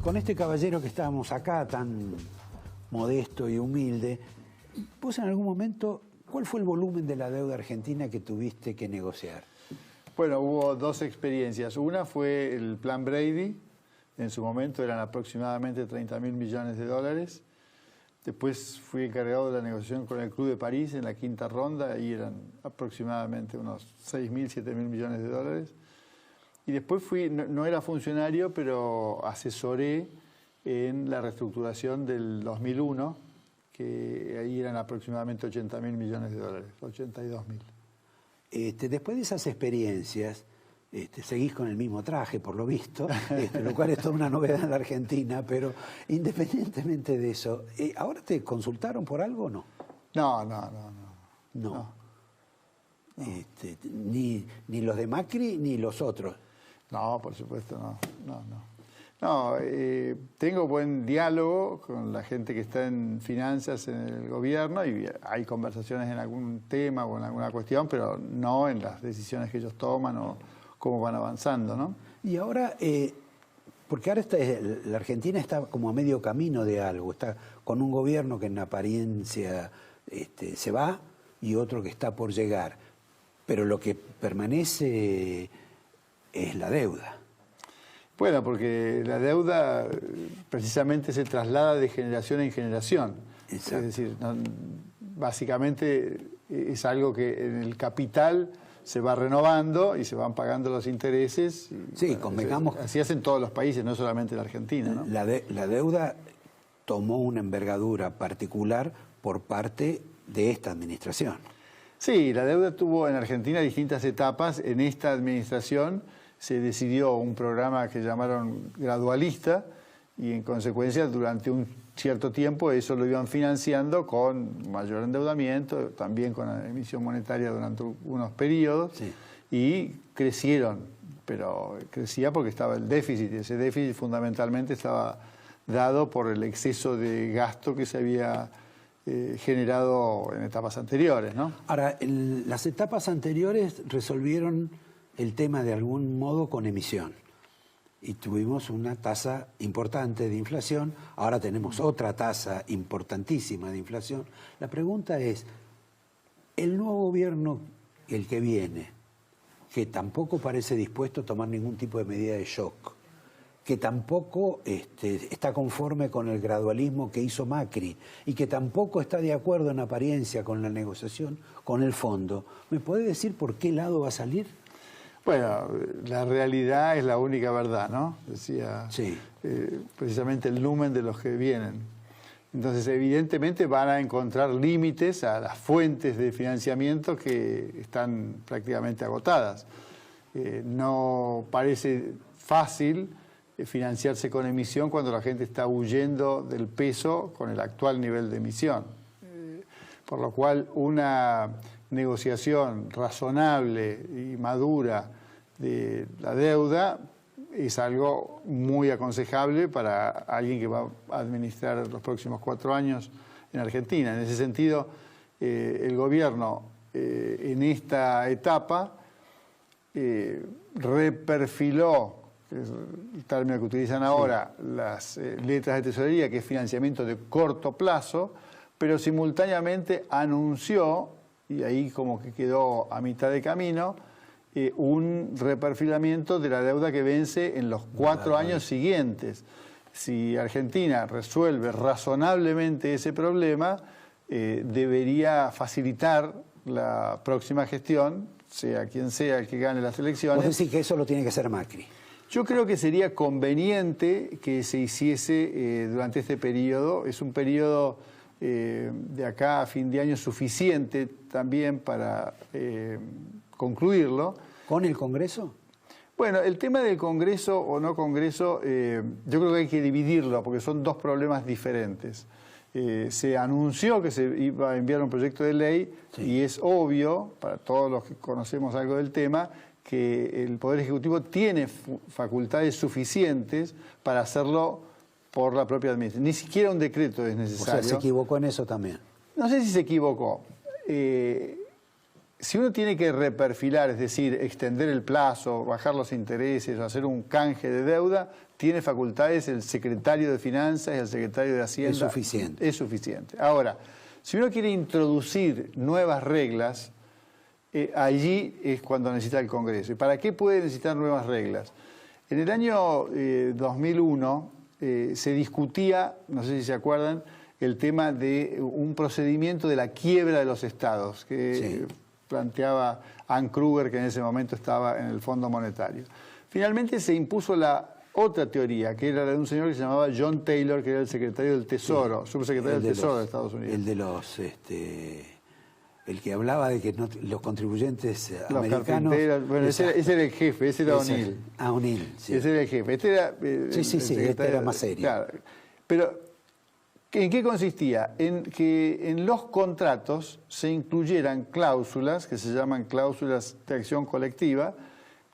Con este caballero que estábamos acá, tan modesto y humilde, ¿vos en algún momento, cuál fue el volumen de la deuda argentina que tuviste que negociar? Bueno, hubo dos experiencias. Una fue el Plan Brady, en su momento eran aproximadamente 30.000 millones de dólares. Después fui encargado de la negociación con el Club de París en la quinta ronda, ahí eran aproximadamente unos 6.000, 7.000 millones de dólares. Y después fui, no era funcionario, pero asesoré en la reestructuración del 2001, que ahí eran aproximadamente 80.000 millones de dólares, 82.000. Después de esas experiencias, seguís con el mismo traje, por lo visto, lo cual es toda una novedad en la Argentina, pero independientemente de eso, ¿ahora te consultaron por algo o no? No. No. Ni los de Macri ni los otros. No, por supuesto, no. Tengo buen diálogo con la gente que está en finanzas en el gobierno y hay conversaciones en algún tema o en alguna cuestión, pero no en las decisiones que ellos toman o cómo van avanzando, ¿no? Y ahora, porque ahora la Argentina está como a medio camino de algo, está con un gobierno que en apariencia se va y otro que está por llegar, pero lo que permanece es la deuda. Bueno, porque la deuda precisamente se traslada de generación en generación. Exacto. Es decir, básicamente es algo que en el capital se va renovando y se van pagando los intereses. Sí, convengamos. Así hacen todos los países, no solamente la Argentina, ¿no? La deuda tomó una envergadura particular por parte de esta administración. Sí, la deuda tuvo en Argentina distintas etapas. En esta administración se decidió un programa que llamaron gradualista y en consecuencia durante un cierto tiempo eso lo iban financiando con mayor endeudamiento, también con la emisión monetaria durante unos periodos, sí. Y crecieron, pero crecía porque estaba el déficit y ese déficit fundamentalmente estaba dado por el exceso de gasto que se había generado en etapas anteriores, ¿no? Ahora, las etapas anteriores resolvieron el tema de algún modo con emisión y tuvimos una tasa importante de inflación, ahora tenemos otra tasa importantísima de inflación. La pregunta es, el nuevo gobierno, el que viene, que tampoco parece dispuesto a tomar ningún tipo de medida de shock, que tampoco está conforme con el gradualismo que hizo Macri y que tampoco está de acuerdo en apariencia con la negociación con el fondo, ¿me puede decir por qué lado va a salir? Bueno, la realidad es la única verdad, ¿no? Decía sí. Precisamente el lumen de los que vienen. Entonces, evidentemente van a encontrar límites a las fuentes de financiamiento que están prácticamente agotadas. No parece fácil financiarse con emisión cuando la gente está huyendo del peso con el actual nivel de emisión. Por lo cual, una negociación razonable y madura de la deuda es algo muy aconsejable para alguien que va a administrar los próximos 4 años en Argentina. En ese sentido, el gobierno en esta etapa reperfiló, que es el término que utilizan ahora, sí, las letras de tesorería, que es financiamiento de corto plazo, pero simultáneamente anunció, y ahí como que quedó a mitad de camino, un reperfilamiento de la deuda que vence en los 4 años siguientes. Si Argentina resuelve razonablemente ese problema, debería facilitar la próxima gestión, sea quien sea el que gane las elecciones. ¿Vos decís que eso lo tiene que hacer Macri? Yo creo que sería conveniente que se hiciese durante este periodo. Es un periodo de acá a fin de año suficiente también para concluirlo. ¿Con el Congreso? Bueno, el tema del Congreso o no Congreso, yo creo que hay que dividirlo porque son dos problemas diferentes. Se anunció que se iba a enviar un proyecto de ley, sí, y es obvio, para todos los que conocemos algo del tema, que el Poder Ejecutivo tiene facultades suficientes para hacerlo por la propia administración. Ni siquiera un decreto es necesario. O sea, ¿se equivocó en eso también? No sé si se equivocó. si uno tiene que reperfilar, es decir, extender el plazo, bajar los intereses, hacer un canje de deuda, tiene facultades el secretario de Finanzas y el secretario de Hacienda. Es suficiente. Es suficiente. Ahora, si uno quiere introducir nuevas reglas, allí es cuando necesita el Congreso. ¿Y para qué puede necesitar nuevas reglas? En el año 2001 se discutía, no sé si se acuerdan, el tema de un procedimiento de la quiebra de los estados que planteaba Ann Kruger, que en ese momento estaba en el Fondo Monetario. Finalmente se impuso la otra teoría, que era la de un señor que se llamaba John Taylor, que era el secretario del Tesoro, subsecretario del Tesoro de Estados Unidos. El de los... el que hablaba de que los contribuyentes los americanos... Bueno, ese era el jefe, ese era O'Neill. Ah, O'Neill, sí. Ese era el jefe. Este era, este era más serio. Claro. Pero, ¿en qué consistía? En que en los contratos se incluyeran cláusulas, que se llaman cláusulas de acción colectiva,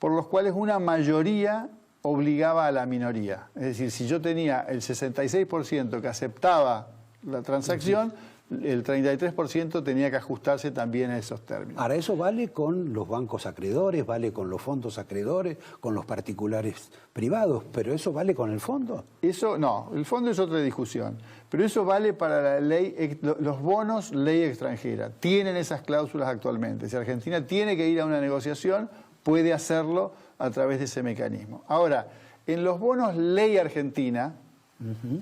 por los cuales una mayoría obligaba a la minoría. Es decir, si yo tenía el 66% que aceptaba la transacción, el 33% tenía que ajustarse también a esos términos. Ahora, eso vale con los bancos acreedores, vale con los fondos acreedores, con los particulares privados, pero ¿eso vale con el fondo? Eso no, el fondo es otra discusión, pero eso vale para la ley, los bonos ley extranjera. Tienen esas cláusulas actualmente. Si Argentina tiene que ir a una negociación, puede hacerlo a través de ese mecanismo. Ahora, en los bonos ley argentina,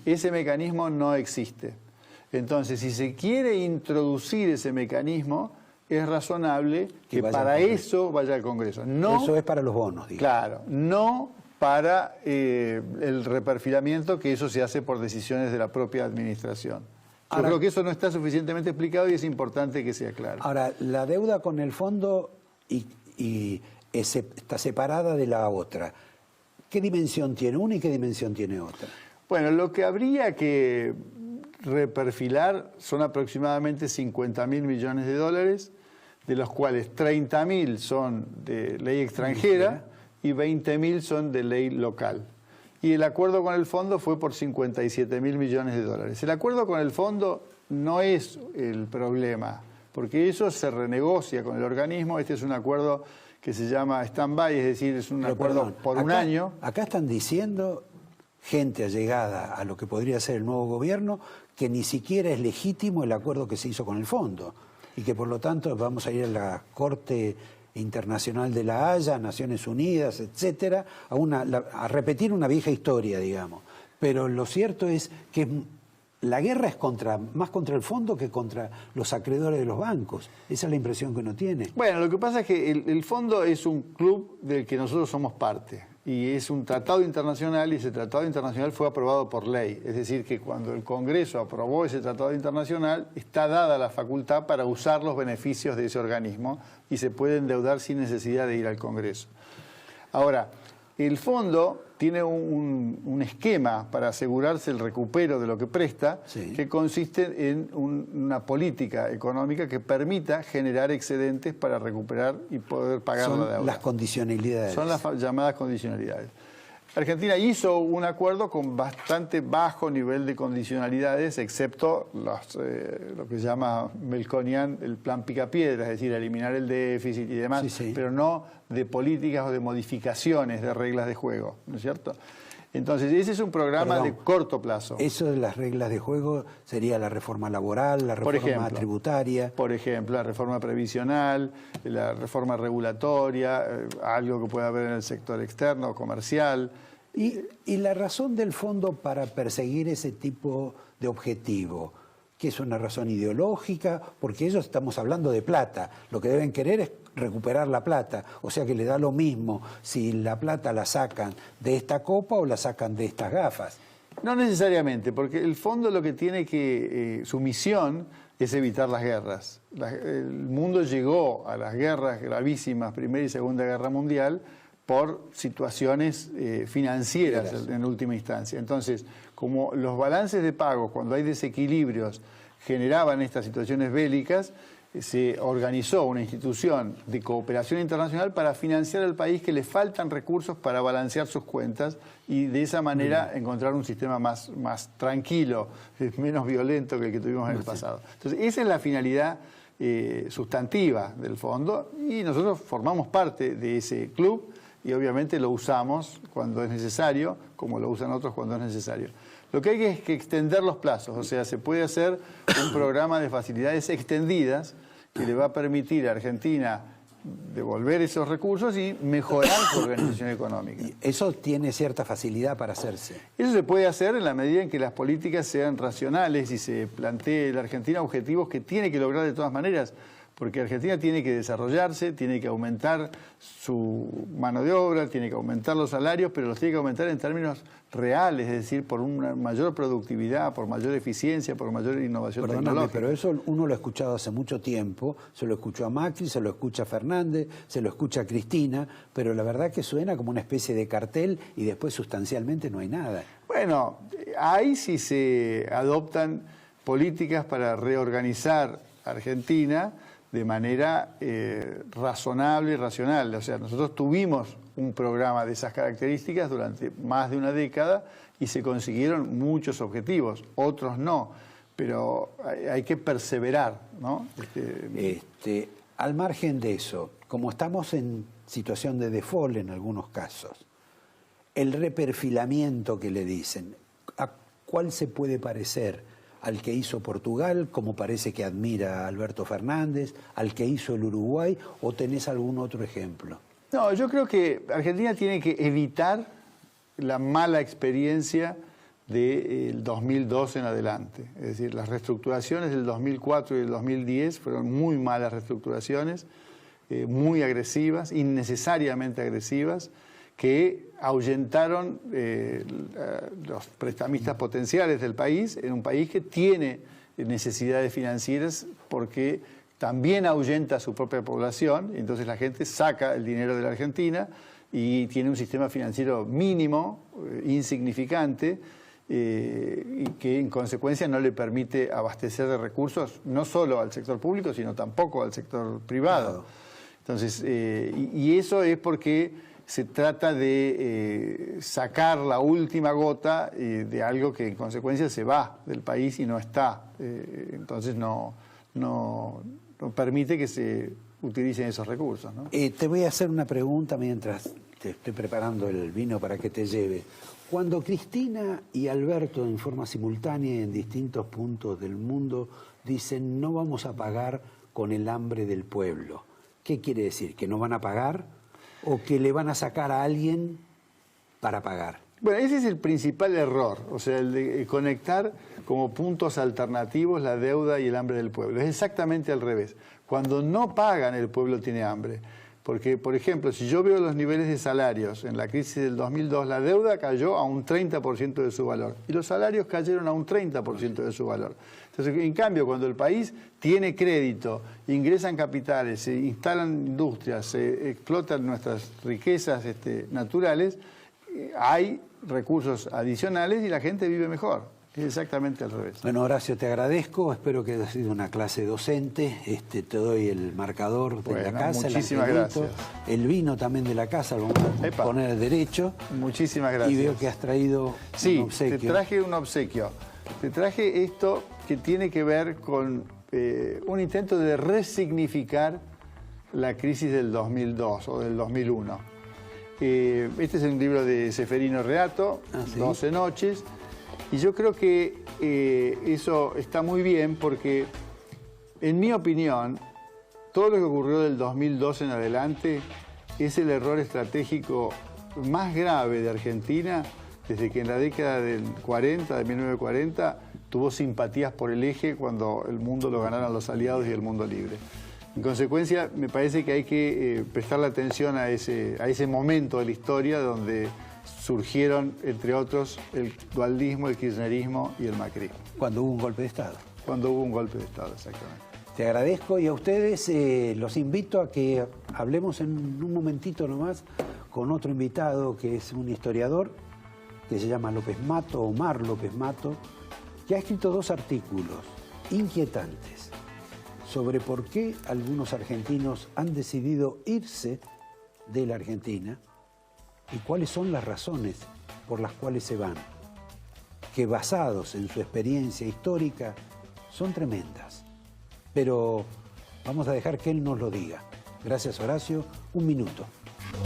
ese mecanismo no existe. Entonces, si se quiere introducir ese mecanismo, es razonable que para eso vaya al Congreso. No, eso es para los bonos, digamos. Claro, no para el reperfilamiento, que eso se hace por decisiones de la propia administración. Yo creo que eso no está suficientemente explicado y es importante que sea claro. Ahora, la deuda con el fondo está separada de la otra. ¿Qué dimensión tiene una y qué dimensión tiene otra? Bueno, lo que habría que reperfilar son aproximadamente 50.000 millones de dólares, de los cuales 30.000 son de ley extranjera y 20.000 son de ley local. Y el acuerdo con el fondo fue por 57.000 millones de dólares. El acuerdo con el fondo no es el problema, porque eso se renegocia con el organismo. Este es un acuerdo que se llama stand-by, es decir, es un acuerdo por un año. Acá están diciendo gente allegada a lo que podría ser el nuevo gobierno que ni siquiera es legítimo el acuerdo que se hizo con el fondo y que por lo tanto vamos a ir a la Corte Internacional de la Haya, Naciones Unidas, etcétera, a repetir una vieja historia, digamos. Pero lo cierto es que la guerra es más contra el fondo que contra los acreedores de los bancos. Esa es la impresión que uno tiene. Bueno, lo que pasa es que el fondo es un club del que nosotros somos parte. Y es un tratado internacional y ese tratado internacional fue aprobado por ley. Es decir, que cuando el Congreso aprobó ese tratado internacional, está dada la facultad para usar los beneficios de ese organismo y se puede endeudar sin necesidad de ir al Congreso. Ahora, el fondo tiene un esquema para asegurarse el recupero de lo que presta, que consiste en una política económica que permita generar excedentes para recuperar y poder pagar la deuda. Son las condicionalidades. Son las llamadas condicionalidades. Argentina hizo un acuerdo con bastante bajo nivel de condicionalidades, excepto lo que se llama Melconian el plan Picapiedra, es decir, eliminar el déficit y demás, pero no de políticas o de modificaciones de reglas de juego, ¿no es cierto? Entonces, ese es un programa de corto plazo. Eso de las reglas de juego sería la reforma laboral, la reforma tributaria. Por ejemplo, la reforma previsional, la reforma regulatoria, algo que pueda haber en el sector externo, comercial. ¿Y la razón del fondo para perseguir ese tipo de objetivo? ¿Que es una razón ideológica? Porque ellos estamos hablando de plata. Lo que deben querer es recuperar la plata. O sea que le da lo mismo si la plata la sacan de esta copa o la sacan de estas gafas. No necesariamente, porque el fondo lo que tiene su misión es evitar las guerras. El mundo llegó a las guerras gravísimas, Primera y Segunda Guerra Mundial, por situaciones financieras en última instancia. Entonces, como los balances de pago, cuando hay desequilibrios, generaban estas situaciones bélicas, se organizó una institución de cooperación internacional para financiar al país que le faltan recursos para balancear sus cuentas y de esa manera encontrar un sistema más tranquilo, menos violento que el que tuvimos en el pasado. Entonces, esa es la finalidad sustantiva del fondo, y nosotros formamos parte de ese club y obviamente lo usamos cuando es necesario, como lo usan otros cuando es necesario. Lo que hay es que extender los plazos, o sea, se puede hacer un programa de facilidades extendidas que le va a permitir a Argentina devolver esos recursos y mejorar su organización económica. Eso tiene cierta facilidad para hacerse. Eso se puede hacer en la medida en que las políticas sean racionales y se plantee la Argentina objetivos que tiene que lograr de todas maneras, porque Argentina tiene que desarrollarse, tiene que aumentar su mano de obra, tiene que aumentar los salarios, pero los tiene que aumentar en términos reales, es decir, por una mayor productividad, por mayor eficiencia, por mayor innovación tecnológica. Pero eso uno lo ha escuchado hace mucho tiempo, se lo escuchó a Macri, se lo escucha a Fernández, se lo escucha a Cristina, pero la verdad que suena como una especie de cartel y después sustancialmente no hay nada. Bueno, ahí sí se adoptan políticas para reorganizar Argentina de manera razonable y racional. O sea, nosotros tuvimos un programa de esas características durante más de una década y se consiguieron muchos objetivos, otros no, pero hay que perseverar, ¿no? Al margen de eso, como estamos en situación de default en algunos casos, el reperfilamiento que le dicen, ¿a cuál se puede parecer? ¿Al que hizo Portugal, como parece que admira a Alberto Fernández, al que hizo el Uruguay, o tenés algún otro ejemplo? No, yo creo que Argentina tiene que evitar la mala experiencia del 2002 en adelante. Es decir, las reestructuraciones del 2004 y del 2010 fueron muy malas reestructuraciones, muy agresivas, innecesariamente agresivas, que ahuyentaron los prestamistas potenciales del país, en un país que tiene necesidades financieras porque también ahuyenta a su propia población, entonces la gente saca el dinero de la Argentina y tiene un sistema financiero mínimo, insignificante, y que en consecuencia no le permite abastecer de recursos no solo al sector público, sino tampoco al sector privado. Entonces, y eso es porque se trata de sacar la última gota de algo que en consecuencia se va del país y no está. Entonces no permite que se utilicen esos recursos, ¿no? Te voy a hacer una pregunta mientras te estoy preparando el vino para que te lleve. Cuando Cristina y Alberto en forma simultánea en distintos puntos del mundo dicen no vamos a pagar con el hambre del pueblo, ¿qué quiere decir? ¿Que no van a pagar? ¿O que le van a sacar a alguien para pagar? Bueno, ese es el principal error, o sea, el de conectar como puntos alternativos la deuda y el hambre del pueblo. Es exactamente al revés. Cuando no pagan, el pueblo tiene hambre. Porque, por ejemplo, si yo veo los niveles de salarios en la crisis del 2002, la deuda cayó a un 30% de su valor y los salarios cayeron a un 30% de su valor. Entonces, en cambio, cuando el país tiene crédito, ingresan capitales, se instalan industrias, se explotan nuestras riquezas naturales, hay recursos adicionales y la gente vive mejor. Es exactamente al revés. Bueno, Horacio, te agradezco. Espero que haya sido una clase docente. Te doy el marcador de la casa. Muchísimas gracias. El vino también de la casa, lo vamos a poner derecho. Muchísimas gracias. Y veo que has traído un obsequio. Sí, te traje un obsequio. Te traje esto que tiene que ver con un intento de resignificar la crisis del 2002 o del 2001. Este es un libro de Ceferino Reato, ¿sí? 12 noches. Y yo creo que eso está muy bien porque, en mi opinión, todo lo que ocurrió del 2002 en adelante es el error estratégico más grave de Argentina desde que en la década del 40, de 1940, tuvo simpatías por el eje cuando el mundo lo ganaron los aliados y el mundo libre. En consecuencia, me parece que hay que prestarle atención a ese momento de la historia donde surgieron, entre otros, el dualdismo, el kirchnerismo y el macrismo. Cuando hubo un golpe de Estado. Cuando hubo un golpe de Estado, exactamente. Te agradezco y a ustedes los invito a que hablemos en un momentito nomás con otro invitado que es un historiador que se llama López Mato, Omar López Mato, que ha escrito 2 artículos inquietantes sobre por qué algunos argentinos han decidido irse de la Argentina y cuáles son las razones por las cuales se van, que basados en su experiencia histórica son tremendas. Pero Vamos a dejar que él nos lo diga. Gracias, Horacio. Un minuto.